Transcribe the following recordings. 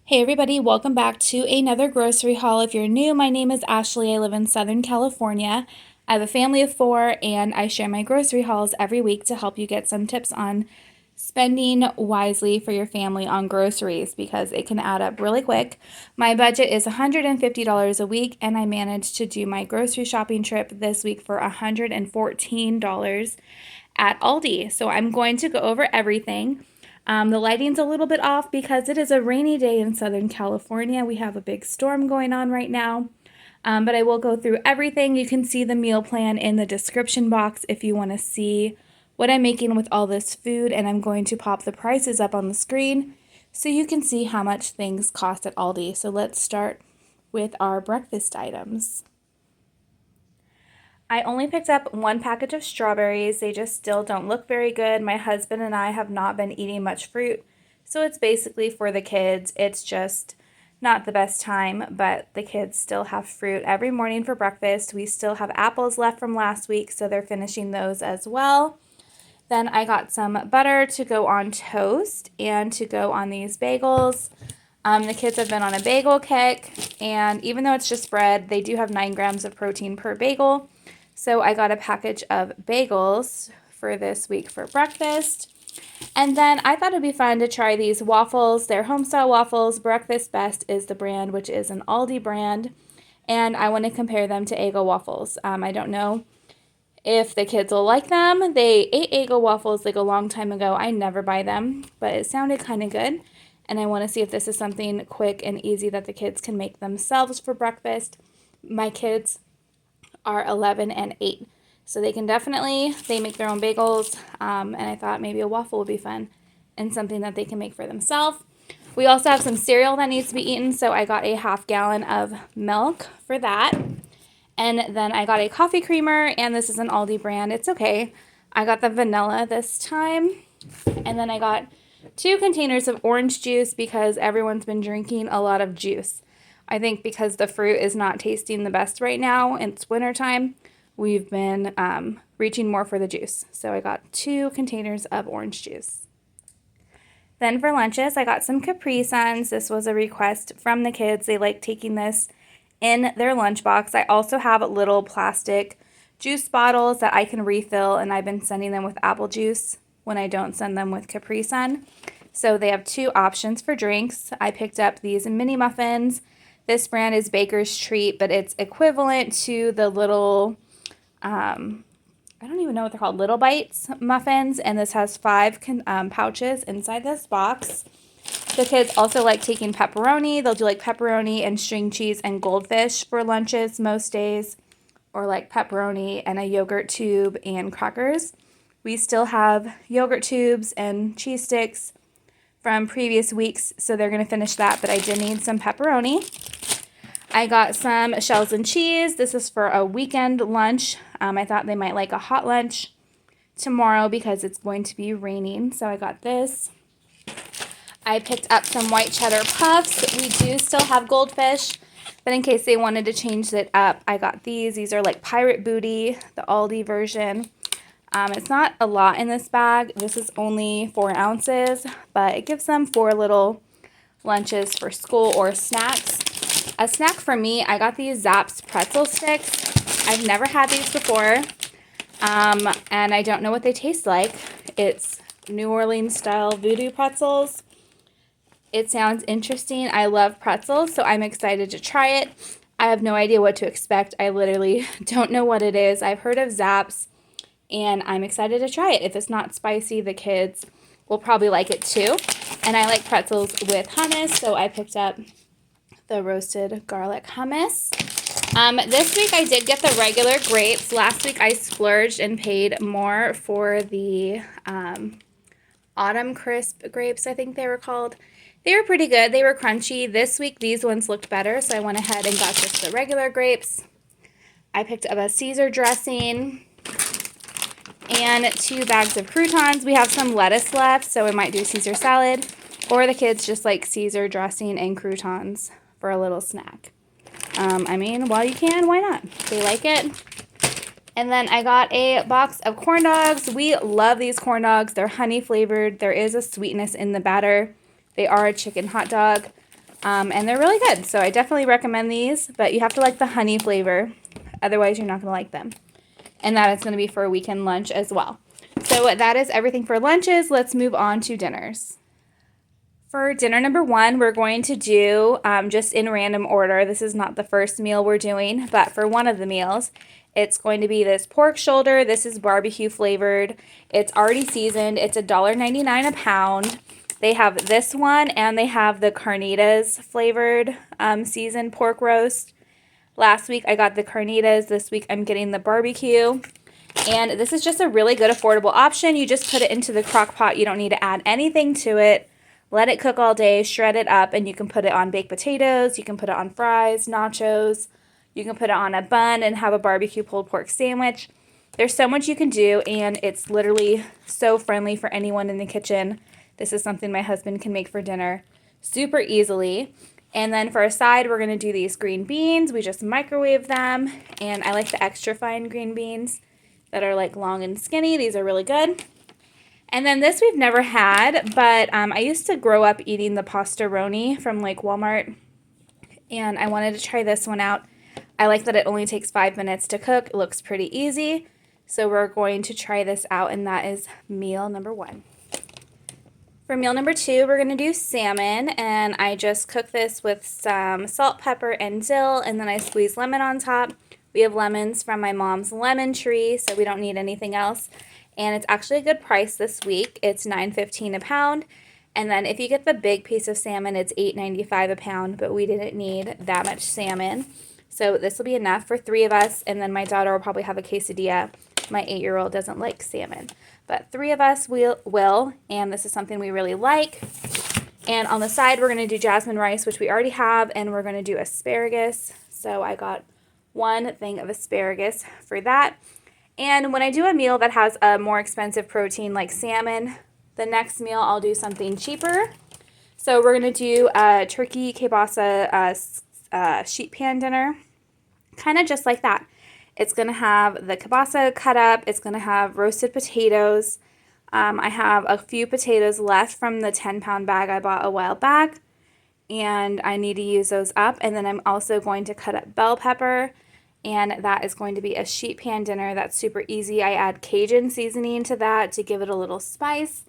Hey everybody, welcome back to another grocery haul. If you're new, my name is Ashley. I live in Southern California. I have a family of 4 and I share my grocery hauls every week to help you get some tips on spending wisely for your family on groceries because it can add up really quick. My budget is $150 a week and I managed to do my grocery shopping trip this week for $114 at Aldi. So I'm going to go over everything. The lighting's a little bit off because it is a rainy day in Southern California. We have a big storm going on right now. But I will go through everything. You can see the meal plan in the description box if you want to see what I'm making with all this food. And I'm going to pop the prices up on the screen so you can see how much things cost at Aldi. So let's start with our breakfast items. I only picked up 1 package of strawberries. They just still don't look very good. My husband and I have not been eating much fruit, so it's basically for the kids. It's just not the best time, but the kids still have fruit every morning for breakfast. We still have apples left from last week, so they're finishing those as well. Then I got some butter to go on toast and to go on these bagels. The kids have been on a bagel kick, and even though it's just bread, they do have 9 grams of protein per bagel. So I got a package of bagels for this week for breakfast. And then I thought it'd be fun to try these waffles. They're homestyle waffles. Breakfast Best is the brand, which is an Aldi brand. And I want to compare them to Eggo waffles. I don't know if the kids will like them. They ate Eggo waffles like a long time ago. I never buy them, but it sounded kind of good. And I want to see if this is something quick and easy that the kids can make themselves for breakfast. My kids are 11 and 8. So they make their own bagels, and I thought maybe a waffle would be fun and something that they can make for themselves. We also have some cereal that needs to be eaten, so I got a half gallon of milk for that. And then I got a coffee creamer, and this is an Aldi brand. It's okay. I got the vanilla this time. And then I got 2 containers of orange juice because everyone's been drinking a lot of juice. I think because the fruit is not tasting the best right now, and it's wintertime, we've been reaching more for the juice. So I got 2 containers of orange juice. Then for lunches, I got some Capri Suns. This was a request from the kids. They like taking this in their lunchbox. I also have little plastic juice bottles that I can refill, and I've been sending them with apple juice when I don't send them with Capri Sun. So they have 2 options for drinks. I picked up these mini muffins. This brand is Baker's Treat, but it's equivalent to the little, I don't even know what they're called, Little Bites muffins, and this has 5 pouches inside this box. The kids also like taking pepperoni. They'll do like pepperoni and string cheese and goldfish for lunches most days, or like pepperoni and a yogurt tube and crackers. We still have yogurt tubes and cheese sticks from previous weeks, so they're going to finish that, but I did need some pepperoni. I got some shells and cheese. This is for a weekend lunch. I thought they might like a hot lunch tomorrow because it's going to be raining, so I got this. I picked up some white cheddar puffs. We do still have goldfish, but in case they wanted to change it up, I got these. These are like Pirate Booty, the Aldi version. It's not a lot in this bag. This is only 4 ounces, but it gives them 4 little lunches for school or snacks. A snack for me, I got these Zapp's pretzel sticks. I've never had these before, and I don't know what they taste like. It's New Orleans style voodoo pretzels. It sounds interesting. I love pretzels, so I'm excited to try it. I have no idea what to expect. I literally don't know what it is. I've heard of Zapp's, and I'm excited to try it. If it's not spicy, the kids will probably like it too. And I like pretzels with hummus, so I picked up the roasted garlic hummus. This week I did get the regular grapes. Last week I splurged and paid more for the Autumn Crisp grapes, I think they were called. They were pretty good. They were crunchy. This week these ones looked better, so I went ahead and got just the regular grapes. I picked up a Caesar dressing and 2 bags of croutons. We have some lettuce left, so we might do Caesar salad, or the kids just like Caesar dressing and croutons for a little snack. I mean, while you can, why not? They like it. And then I got a box of corn dogs. We love these corn dogs. They're honey flavored. There is a sweetness in the batter. They are a chicken hot dog. And they're really good. So I definitely recommend these, but you have to like the honey flavor. Otherwise, you're not going to like them. And that is going to be for a weekend lunch as well. So that is everything for lunches. Let's move on to dinners. For dinner number 1, we're going to do just in random order. This is not the first meal we're doing, but for one of the meals, it's going to be this pork shoulder. This is barbecue flavored. It's already seasoned. It's $1.99 a pound. They have this one, and they have the carnitas flavored seasoned pork roast. Last week I got the carnitas. This week I'm getting the barbecue. And this is just a really good affordable option. You just put it into the crock pot. You don't need to add anything to it. Let it cook all day, shred it up, and you can put it on baked potatoes. You can put it on fries, nachos. You can put it on a bun and have a barbecue pulled pork sandwich. There's so much you can do, and it's literally so friendly for anyone in the kitchen. This is something my husband can make for dinner super easily. And then for a side, we're going to do these green beans. We just microwave them, and I like the extra fine green beans that are like long and skinny. These are really good. And then this we've never had, but I used to grow up eating the pastaroni from like Walmart, and I wanted to try this one out. I like that it only takes 5 minutes to cook. It looks pretty easy. So we're going to try this out, and that is meal number 1. For meal number 2, we're going to do salmon, and I just cook this with some salt, pepper, and dill, and then I squeeze lemon on top. We have lemons from my mom's lemon tree, so we don't need anything else. And it's actually a good price this week. It's $9.15 a pound. And then if you get the big piece of salmon, it's $8.95 a pound, but we didn't need that much salmon. So this will be enough for 3 of us, and then my daughter will probably have a quesadilla. My 8-year-old doesn't like salmon. But 3 of us will, and this is something we really like. And on the side, we're going to do jasmine rice, which we already have, and we're going to do asparagus. So I got 1 thing of asparagus for that. And when I do a meal that has a more expensive protein like salmon, the next meal I'll do something cheaper. So we're going to do a turkey kielbasa sheet pan dinner, kind of just like that. It's going to have the kielbasa cut up. It's going to have roasted potatoes. I have a few potatoes left from the 10-pound bag I bought a while back, and I need to use those up. And then I'm also going to cut up bell pepper, and that is going to be a sheet pan dinner. That's super easy. I add Cajun seasoning to that to give it a little spice,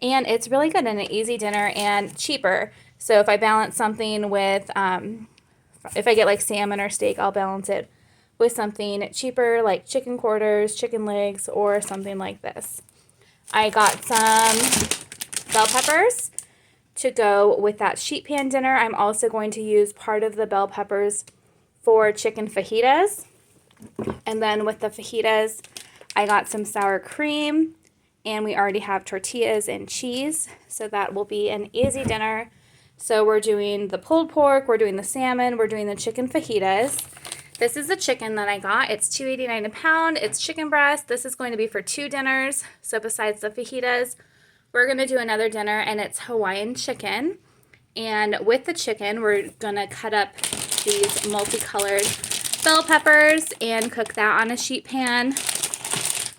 and it's really good and an easy dinner and cheaper. So if I balance something with, if I get like salmon or steak, I'll balance it with something cheaper like chicken quarters, chicken legs, or something like this. I got some bell peppers to go with that sheet pan dinner. I'm also going to use part of the bell peppers for chicken fajitas. And then with the fajitas, I got some sour cream, and we already have tortillas and cheese, so that will be an easy dinner. So we're doing the pulled pork, we're doing the salmon, we're doing the chicken fajitas. This is the chicken that I got. It's $2.89 a pound. It's chicken breast. This is going to be for 2 dinners. So besides the fajitas, we're going to do another dinner, and it's Hawaiian chicken. And with the chicken, we're going to cut up these multicolored bell peppers and cook that on a sheet pan.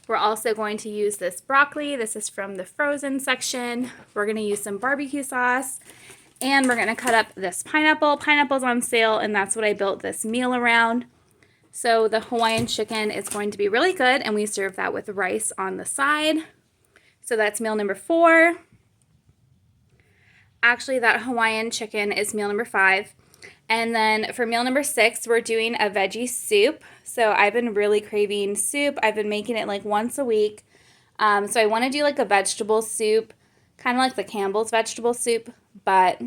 We're also going to use this broccoli. This is from the frozen section. We're going to use some barbecue sauce, and we're going to cut up this pineapple. Pineapple's on sale, and that's what I built this meal around. So the Hawaiian chicken is going to be really good, and we serve that with rice on the side. So that's meal number 4. Actually, that Hawaiian chicken is meal number 5. And then for meal number 6, we're doing a veggie soup. So I've been really craving soup. I've been making it like once a week. So I want to do like a vegetable soup, kind of like the Campbell's vegetable soup, but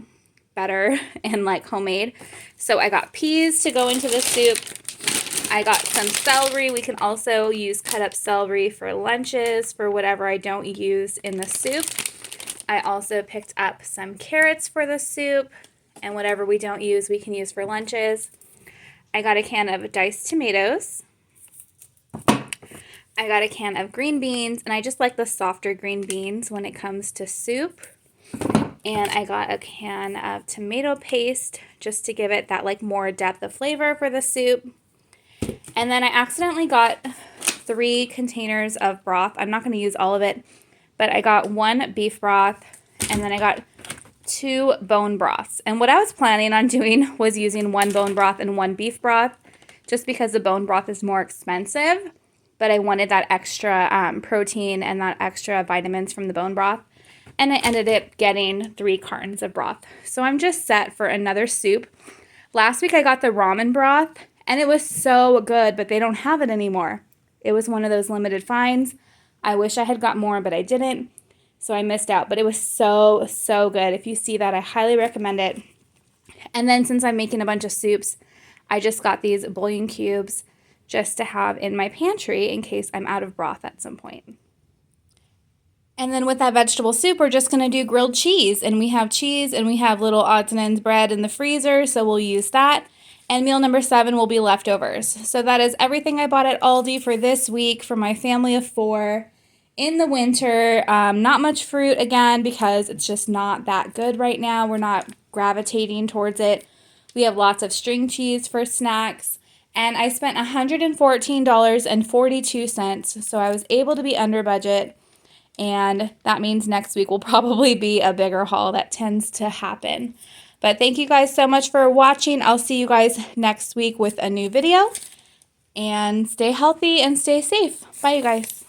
better and like homemade. So I got peas to go into the soup. I got some celery. We can also use cut up celery for lunches, for whatever I don't use in the soup. I also picked up some carrots for the soup, and whatever we don't use, we can use for lunches. I got a can of diced tomatoes. I got a can of green beans, and I just like the softer green beans when it comes to soup. And I got a can of tomato paste just to give it that like more depth of flavor for the soup. And then I accidentally got 3 containers of broth. I'm not going to use all of it, but I got 1 beef broth, and then I got 2 bone broths. And what I was planning on doing was using 1 bone broth and 1 beef broth, just because the bone broth is more expensive, but I wanted that extra protein and that extra vitamins from the bone broth. And I ended up getting 3 cartons of broth. So I'm just set for another soup. Last week I got the ramen broth, and it was so good, but they don't have it anymore. It was one of those limited finds. I wish I had got more, but I didn't, so I missed out. But it was so, so good. If you see that, I highly recommend it. And then since I'm making a bunch of soups, I just got these bouillon cubes just to have in my pantry in case I'm out of broth at some point. And then with that vegetable soup, we're just going to do grilled cheese. And we have cheese and we have little odds and ends bread in the freezer, so we'll use that. And meal number 7 will be leftovers. So that is everything I bought at Aldi for this week for my family of 4 in the winter. Not much fruit again because it's just not that good right now. We're not gravitating towards it. We have lots of string cheese for snacks. And I spent $114.42, so I was able to be under budget. And that means next week will probably be a bigger haul. That tends to happen. But thank you guys so much for watching. I'll see you guys next week with a new video. And stay healthy and stay safe. Bye, you guys.